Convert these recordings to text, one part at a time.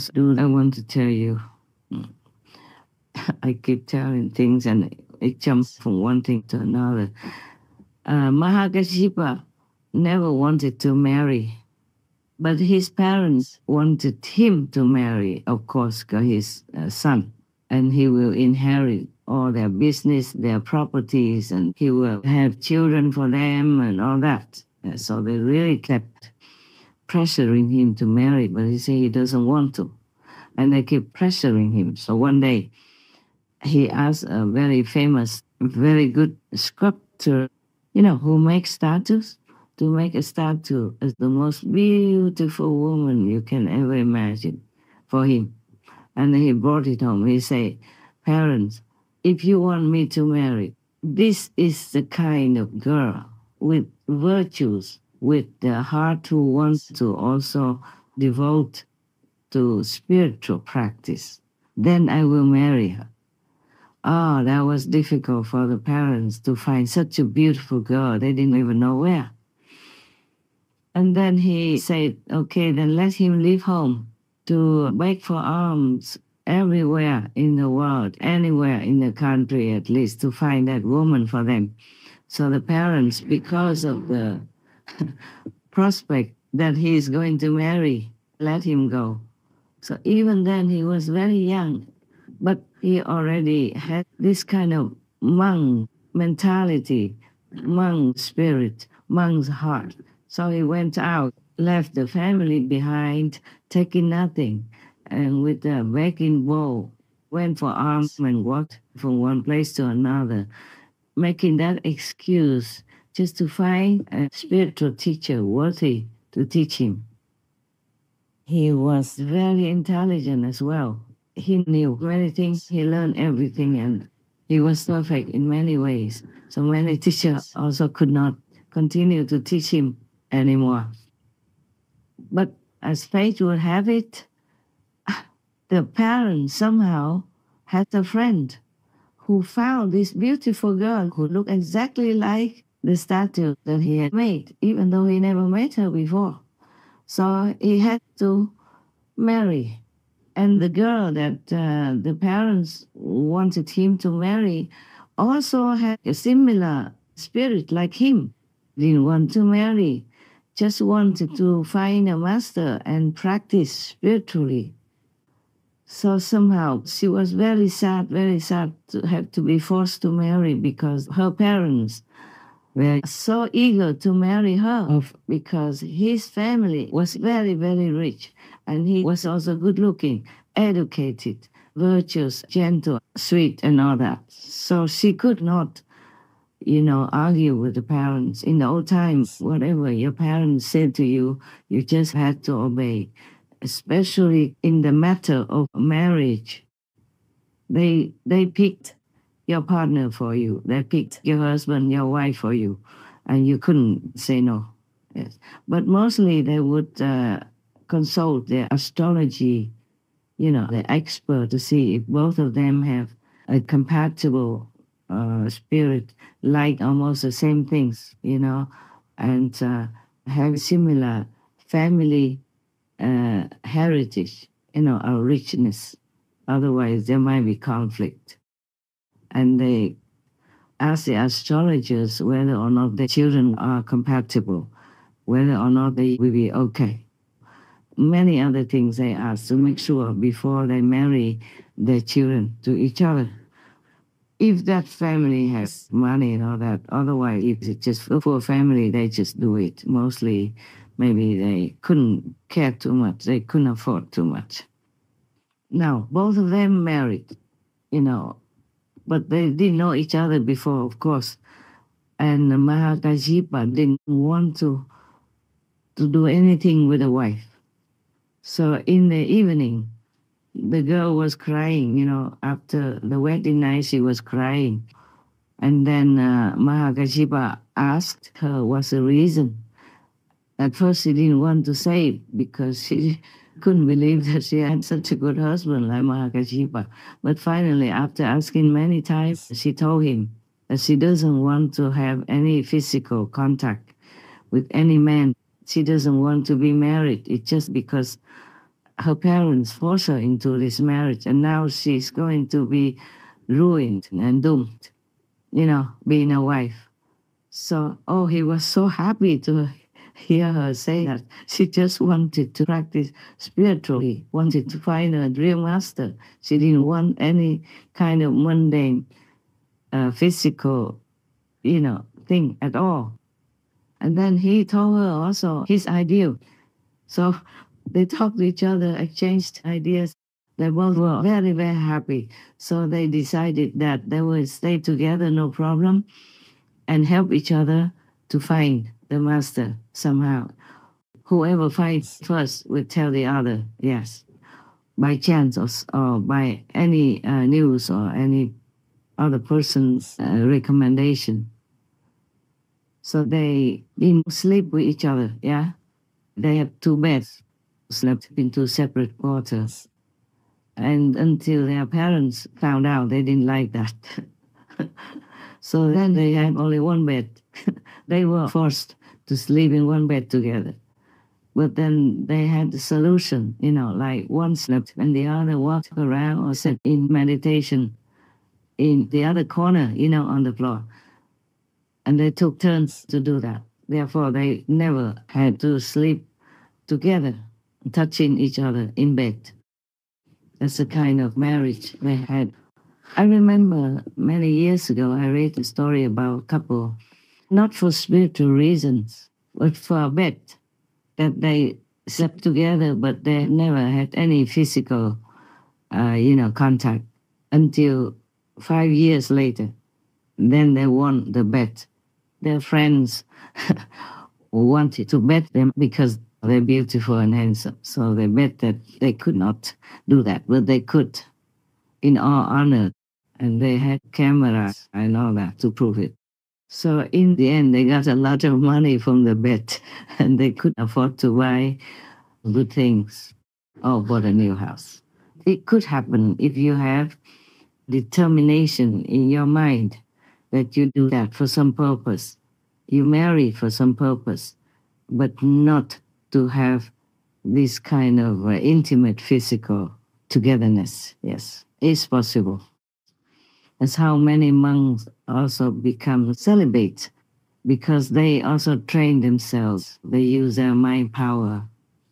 because I want to tell you, I keep telling things and it jumps from one thing to another. Mahākāśyapa never wanted to marry, but his parents wanted him to marry, of course, because he's a son, and he will inherit all their business, their properties, and he will have children for them and all that. So they really kept pressuring him to marry, but he said he doesn't want to. And they keep pressuring him. So one day, he asked a very famous, very good sculptor, who makes statues, to make a statue as the most beautiful woman you can ever imagine for him. And he brought it home. He said, parents, if you want me to marry, this is the kind of girl with virtues, with the heart who wants to also devote to spiritual practice. Then I will marry her. Oh, that was difficult for the parents to find such a beautiful girl. They didn't even know where. And then he said, okay, then let him leave home to beg for alms everywhere in the world, anywhere in the country at least, to find that woman for them. So the parents, because of the prospect that he is going to marry, let him go. So even then he was very young, but he already had this kind of monk mentality, monk spirit, monk's heart. So he went out, left the family behind, taking nothing, and with a begging bowl, went for alms and walked from one place to another, making that excuse just to find a spiritual teacher worthy to teach him. He was very intelligent as well. He knew many things, he learned everything, and he was perfect in many ways. So many teachers also could not continue to teach him anymore. But as fate would have it, the parents somehow had a friend who found this beautiful girl who looked exactly like the statue that he had made, even though he never met her before. So he had to marry. And the girl that the parents wanted him to marry also had a similar spirit like him. Didn't want to marry, just wanted to find a master and practice spiritually. So somehow she was very sad to have to be forced to marry because her parents were so eager to marry her because his family was very, very rich and he was also good looking, educated, virtuous, gentle, sweet and all that. So she could not, argue with the parents. In the old times, whatever your parents said to you, you just had to obey. Especially in the matter of marriage, they picked your partner for you. They picked your husband, your wife for you, and you couldn't say no. Yes, but mostly they would consult their astrology, the expert, to see if both of them have a compatible spirit, like almost the same things, and have similar family heritage, our richness. Otherwise, there might be conflict. And they ask the astrologers whether or not the children are compatible, whether or not they will be okay. Many other things they ask to make sure before they marry their children to each other. If that family has money and all that, otherwise, if it's just a poor family, they just do it. Mostly, maybe they couldn't care too much. They couldn't afford too much. Now, both of them married, but they didn't know each other before, of course. And Mahākāśyapa didn't want to do anything with the wife. So in the evening, the girl was crying, after the wedding night, she was crying. And then Mahākāśyapa asked her what's the reason. At first, she didn't want to say because she couldn't believe that she had such a good husband like Mahākāśyapa. But finally, after asking many times, she told him that she doesn't want to have any physical contact with any man. She doesn't want to be married. It's just because her parents forced her into this marriage, and now she's going to be ruined and doomed, being a wife. So, he was so happy to hear her say that. She just wanted to practice spiritually, wanted to find a real master. She didn't want any kind of mundane, physical, thing at all. And then he told her also his ideal. So they talked to each other, exchanged ideas. They both were very, very happy. So they decided that they will stay together, no problem, and help each other to find the master somehow. Whoever finds first will tell the other, yes, by chance or by any news or any other person's recommendation. So they didn't sleep with each other, yeah? They had 2 beds, slept in 2 separate quarters. And until their parents found out, they didn't like that. So then they had only 1 bed. They were forced to sleep in 1 bed together. But then they had the solution, like one slept and the other walked around or sat in meditation in the other corner, on the floor. And they took turns to do that. Therefore, they never had to sleep together, touching each other in bed. That's the kind of marriage they had. I remember many years ago, I read a story about a couple, not for spiritual reasons, but for a bet, that they slept together, but they never had any physical, contact until 5 years later. Then they won the bet. Their friends wanted to bet them because they're beautiful and handsome. So they bet that they could not do that, but they could in all honor. And they had cameras and all that to prove it. So in the end, they got a lot of money from the bet, and they could afford to buy good things or bought a new house. It could happen if you have determination in your mind that you do that for some purpose. You marry for some purpose, but not to have this kind of intimate physical togetherness. Yes, it's possible. That's how many monks also become celibate, because they also train themselves. They use their mind power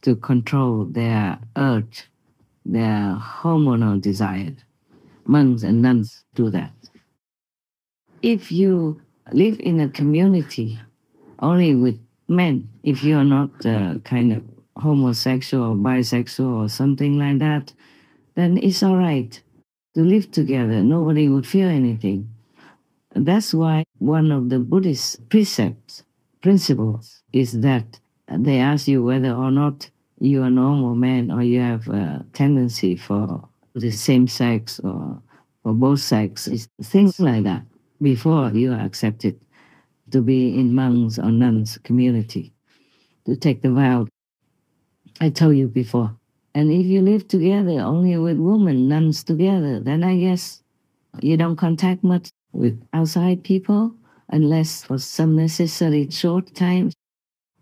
to control their urge, their hormonal desire. Monks and nuns do that. If you live in a community only with men, if you're not kind of homosexual or bisexual or something like that, then it's all right to live together. Nobody would feel anything. That's why one of the Buddhist principles, is that they ask you whether or not you are a normal man or you have a tendency for the same sex or for both sexes, things like that, before you are accepted to be in monks or nuns community, to take the vow. I told you before. And if you live together only with women, nuns together, then I guess you don't contact much with outside people unless for some necessary short time.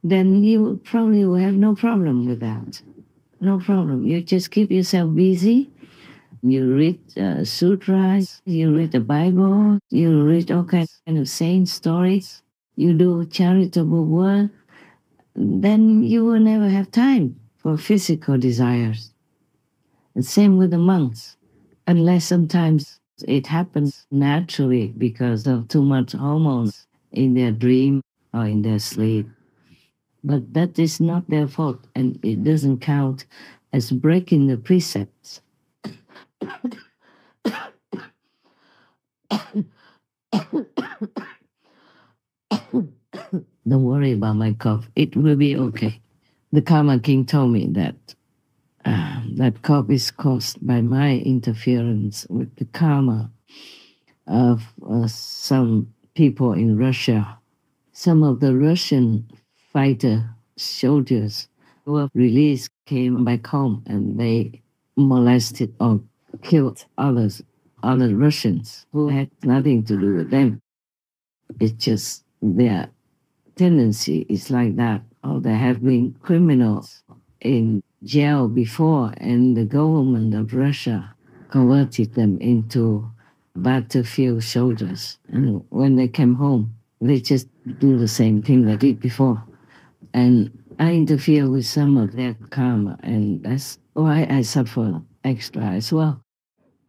Then you probably will have no problem with that. No problem. You just keep yourself busy. You read sutras, you read the Bible, you read all kinds of saint stories, you do charitable work. Then you will never have time for physical desires. The same with the monks, unless sometimes it happens naturally because of too much hormones in their dream or in their sleep. But that is not their fault, and it doesn't count as breaking the precepts. Don't worry about my cough. It will be okay. The Karma King told me that that cough is caused by my interference with the karma of some people in Russia. Some of the Russian fighter soldiers who were released came back home, and they molested or killed other Russians who had nothing to do with them. It's just their tendency is like that. Or there have been criminals in jail before, and the government of Russia converted them into battlefield soldiers. And when they came home, they just do the same thing they did before. And I interfere with some of their karma, and that's why I suffer extra as well.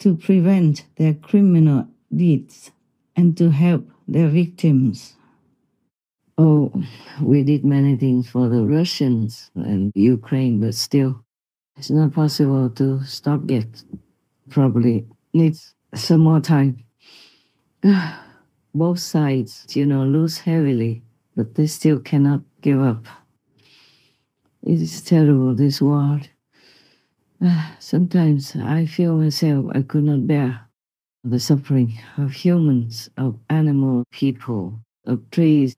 To prevent their criminal deeds and to help their victims. Oh, we did many things for the Russians and Ukraine, but still, it's not possible to stop yet. Probably needs some more time. Both sides, lose heavily, but they still cannot give up. It is terrible, this war. Sometimes I feel myself I could not bear the suffering of humans, of animal people, of trees,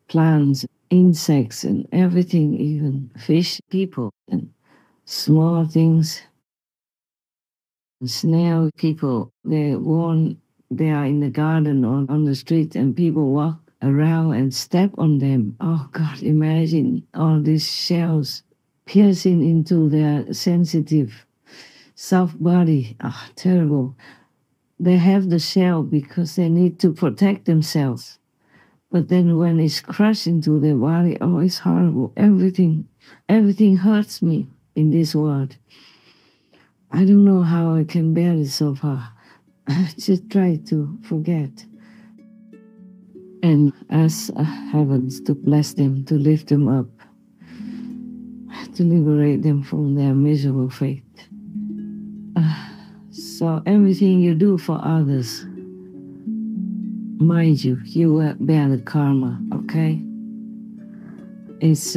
plants, insects, and everything, even fish, people, and small things. Snail people, they are in the garden or on the street, and people walk around and step on them. Oh God, imagine all these shells piercing into their sensitive, soft body. Oh, terrible. They have the shell because they need to protect themselves. But then when it's crushed into their body, oh, it's horrible. Everything hurts me in this world. I don't know how I can bear it so far. I just try to forget. And ask heavens to bless them, to lift them up, to liberate them from their miserable fate. So everything you do for others, mind you, you will bear the karma, okay? It's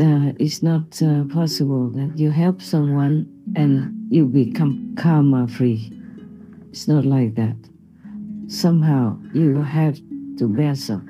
not possible that you help someone and you become karma-free. It's not like that. Somehow you have to bear some.